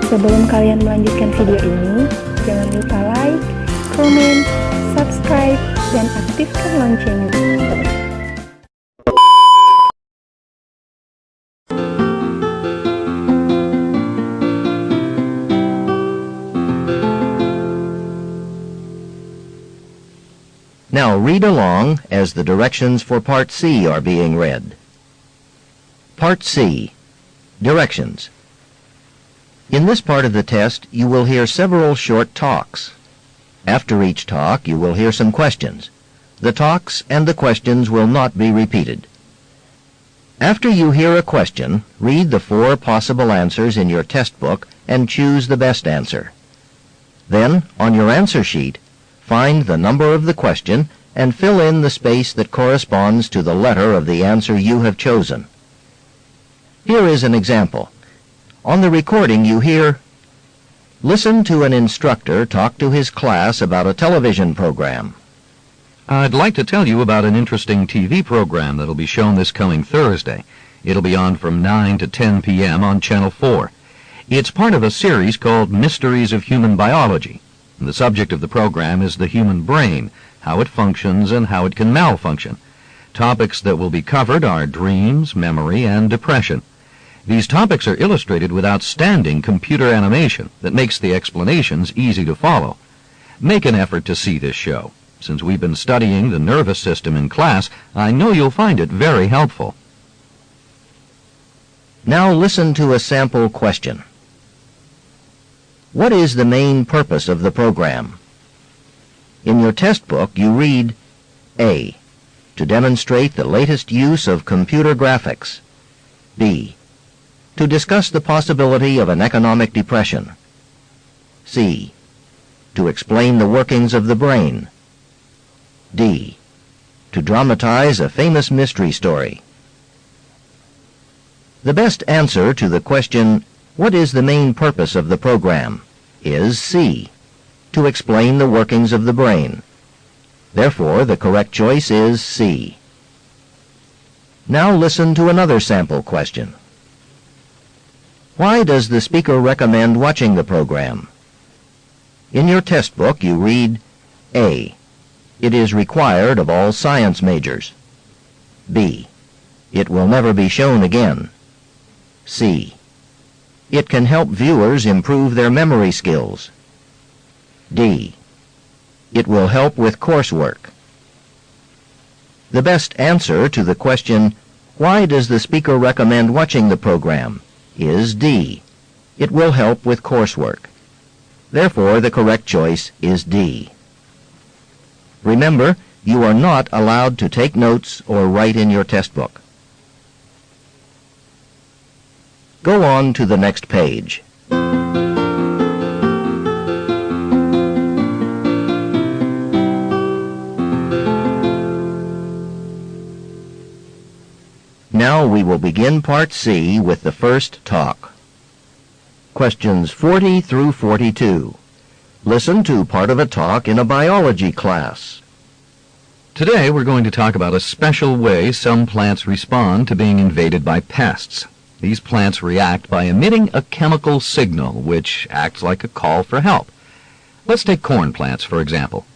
Sebelum kalian melanjutkan video ini, jangan lupa like, komen, subscribe, dan aktifkan loncengnya. Now read along as the directions for Part C are being read. Part C. Directions. In this part of the test, you will hear several short talks. After each talk, you will hear some questions. The talks and the questions will not be repeated. After you hear a question, read the 4 possible answers in your test book and choose the best answer. Then, on your answer sheet, find the number of the question and fill in the space that corresponds to the letter of the answer you have chosen. Here is an example. On the recording you hear, "Listen to an instructor talk to his class about a television program." I'd like to tell you about an interesting TV program that'll be shown this coming Thursday. It'll be on from 9 to 10 p.m. on Channel 4. It's part of a series called Mysteries of Human Biology. The subject of the program is the human brain, how it functions and how it can malfunction. Topics that will be covered are dreams, memory, and depression. These topics are illustrated with outstanding computer animation that makes the explanations easy to follow. Make an effort to see this show. Since we've been studying the nervous system in class, I know you'll find it very helpful. Now listen to a sample question. What is the main purpose of the program? In your test book, you read A. To demonstrate the latest use of computer graphics. B. To discuss the possibility of an economic depression. C. To explain the workings of the brain. D. To dramatize a famous mystery story. The best answer to the question, "What is the main purpose of the program?" is C. To explain the workings of the brain. Therefore, the correct choice is C. Now listen to another sample question. Why does the speaker recommend watching the program? In your test book, you read A. It is required of all science majors. B. It will never be shown again. C. It can help viewers improve their memory skills. D. It will help with coursework. The best answer to the question, "Why does the speaker recommend watching the program?" is D. It will help with coursework. Therefore, the correct choice is D. Remember, you are not allowed to take notes or write in your test book. Go on to the next page. Now we will begin Part C with the first talk. Questions 40 through 42. Listen to part of a talk in a biology class. Today we're going to talk about a special way some plants respond to being invaded by pests. These plants react by emitting a chemical signal which acts like a call for help. Let's take corn plants, for example.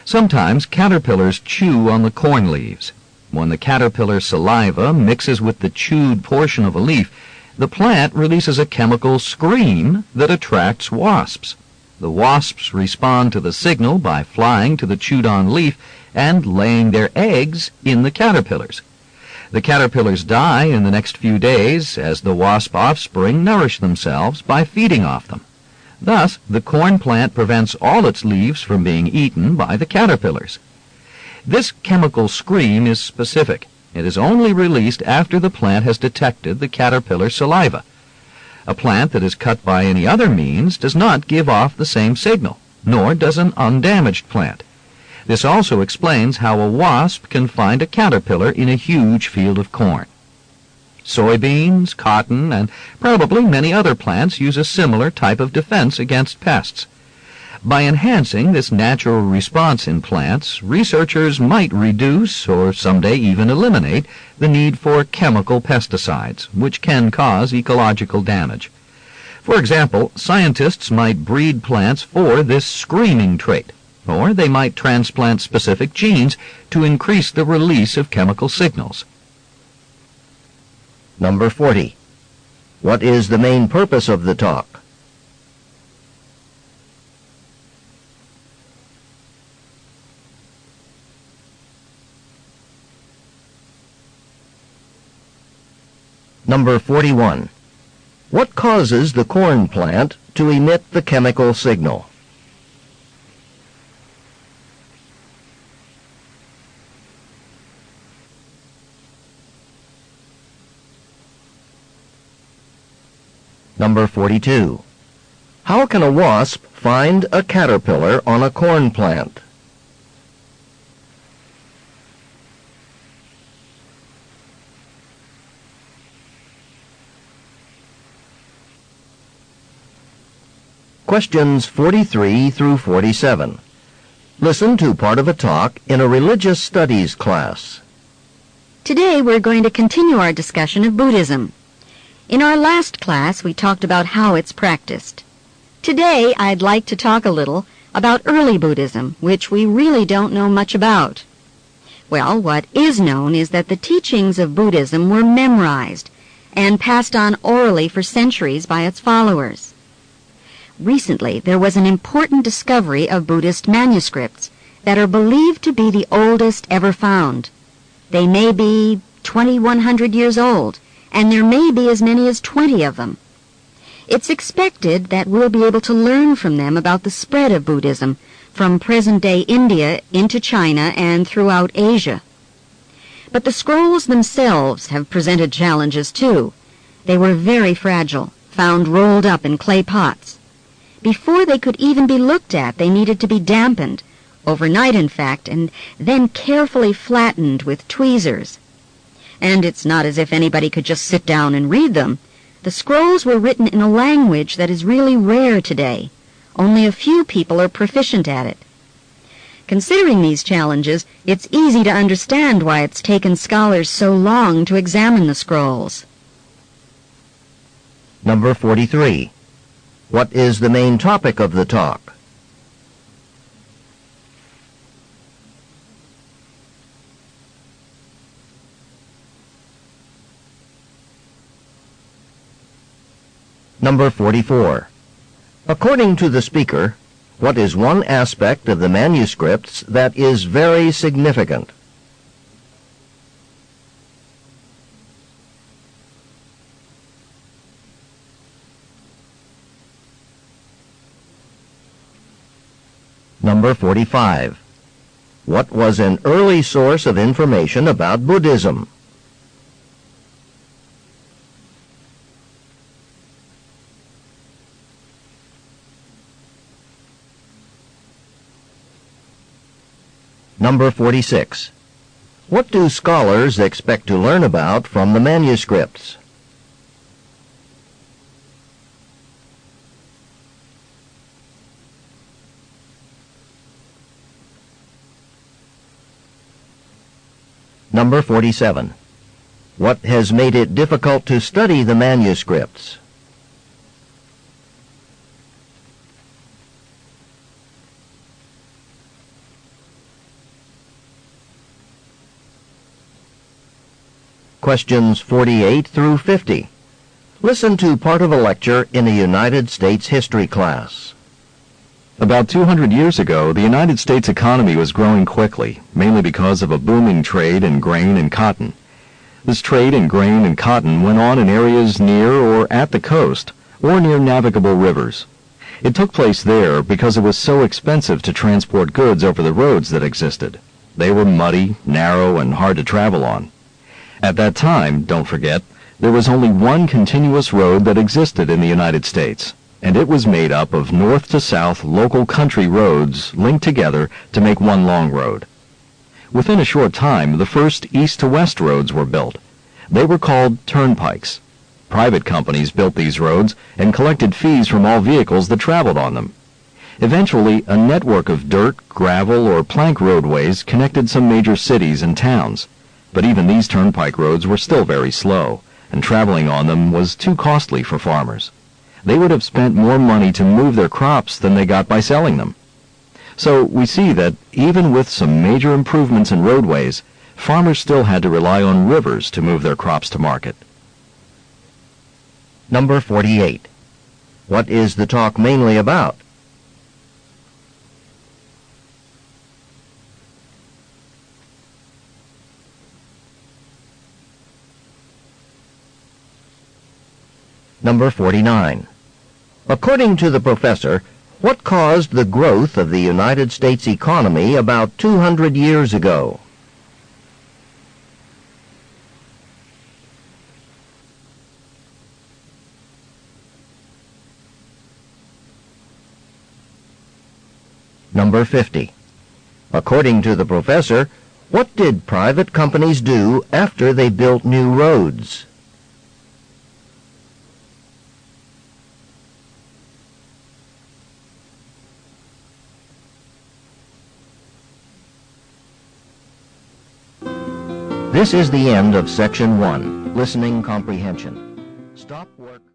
Sometimes caterpillars chew on the corn leaves. When the caterpillar saliva mixes with the chewed portion of a leaf, the plant releases a chemical scream that attracts wasps. The wasps respond to the signal by flying to the chewed-on leaf and laying their eggs in the caterpillars. The caterpillars die in the next few days as the wasp offspring nourish themselves by feeding off them. Thus, the corn plant prevents all its leaves from being eaten by the caterpillars. This chemical scream is specific. It is only released after the plant has detected the caterpillar saliva. A plant that is cut by any other means does not give off the same signal, nor does an undamaged plant. This also explains how a wasp can find a caterpillar in a huge field of corn. Soybeans, cotton, and probably many other plants use a similar type of defense against pests. By enhancing this natural response in plants, researchers might reduce or someday even eliminate the need for chemical pesticides, which can cause ecological damage. For example, scientists might breed plants for this screening trait, or they might transplant specific genes to increase the release of chemical signals. Number 40. What is the main purpose of the talk? Number 41. What causes the corn plant to emit the chemical signal? Number 42. How can a wasp find a caterpillar on a corn plant? Questions 43 through 47. Listen to part of a talk in a religious studies class. Today we're going to continue our discussion of Buddhism. In our last class we talked about how it's practiced. Today I'd like to talk a little about early Buddhism, which we really don't know much about. Well, what is known is that the teachings of Buddhism were memorized and passed on orally for centuries by its followers. Recently, there was an important discovery of Buddhist manuscripts that are believed to be the oldest ever found. They may be 2,100 years old, and there may be as many as 20 of them. It's expected that we'll be able to learn from them about the spread of Buddhism from present-day India into China and throughout Asia. But the scrolls themselves have presented challenges too. They were very fragile, found rolled up in clay pots. Before they could even be looked at, they needed to be dampened, overnight in fact, and then carefully flattened with tweezers. And it's not as if anybody could just sit down and read them. The scrolls were written in a language that is really rare today. Only a few people are proficient at it. Considering these challenges, it's easy to understand why it's taken scholars so long to examine the scrolls. Number 43. What is the main topic of the talk? Number 44. According to the speaker, what is one aspect of the manuscripts that is very significant? Number 45. What was an early source of information about Buddhism? Number 46. What do scholars expect to learn about from the manuscripts? Number 47. What has made it difficult to study the manuscripts? Questions 48 through 50. Listen to part of a lecture in a United States history class. About 200 years ago, the United States economy was growing quickly, mainly because of a booming trade in grain and cotton. This trade in grain and cotton went on in areas near or at the coast, or near navigable rivers. It took place there because it was so expensive to transport goods over the roads that existed. They were muddy, narrow, and hard to travel on. At that time, don't forget, there was only one continuous road that existed in the United States, and it was made up of north to south local country roads linked together to make one long road. Within a short time, the first east to west roads were built. They were called turnpikes. Private companies built these roads and collected fees from all vehicles that traveled on them. Eventually, a network of dirt, gravel, or plank roadways connected some major cities and towns. But even these turnpike roads were still very slow, and traveling on them was too costly for farmers. they would have spent more money to move their crops than they got by selling them. So we see that even with some major improvements in roadways, farmers still had to rely on rivers to move their crops to market. Number 48. What is the talk mainly about? Number 49. According to the professor, what caused the growth of the United States economy about 200 years ago? Number 50. According to the professor, what did private companies do after they built new roads? This is the end of Section 1, Listening Comprehension. Stop work.